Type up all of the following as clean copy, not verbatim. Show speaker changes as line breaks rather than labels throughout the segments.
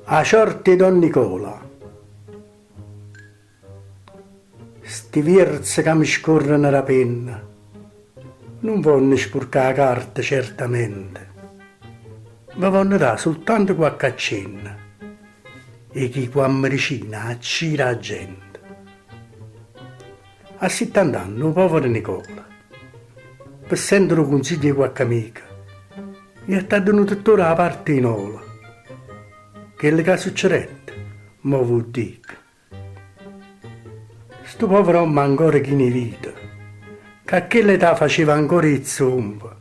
A sorte Don Nicola, sti vierzi che mi scorrono nella penna, non vogliono spurcare la carta certamente, ma vogliono dare soltanto qualche accenno e chi qua mi vicina accira la gente. A 70 anni, il povero Nicola, per sentire consigli di qualche amica, gli è tenuto tuttora la parte in ola, che le che succedette, ma vuol dire. Sto povero uomo ancora chi ne vita, che a quell'età faceva ancora il zomba,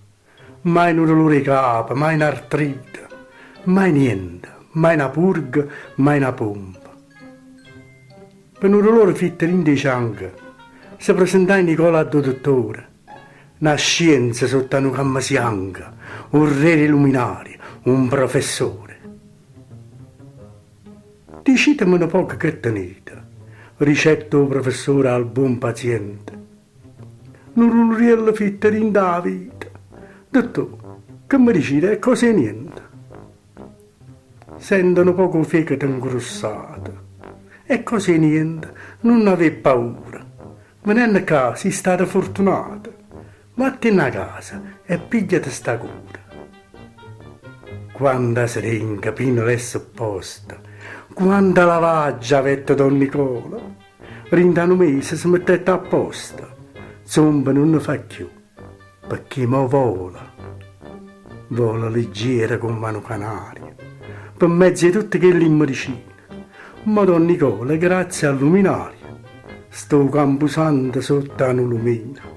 mai un dolore di capo, mai un'artrite, mai niente, mai una purga, mai una pompa. Per un dolore fitterin di cianca, si presentai Nicola al dottore, una scienza sotto una camma sianca, un re luminario, un professore. Dicitemi un po' che tenete, ricetta il professore al buon paziente. Non rulriello fitterin da vita. Dottore, che mi dicite? È così niente. Sentono poco fegato ingrossato. È così niente, non ave paura. Venendo a casa, sei stata fortunata. Vatti a casa e pigliati sta cura. Quanta seringa, pino è supposta, quanta lavaggia avete Don Nicola. Rindano mese si mettete a posta, zomba non ne fa più, perché mo vola leggera come mano canaria, per mezzo di tutte quelle medicine. Ma Don Nicola, grazie al luminario, sto campusando sotto una lumina.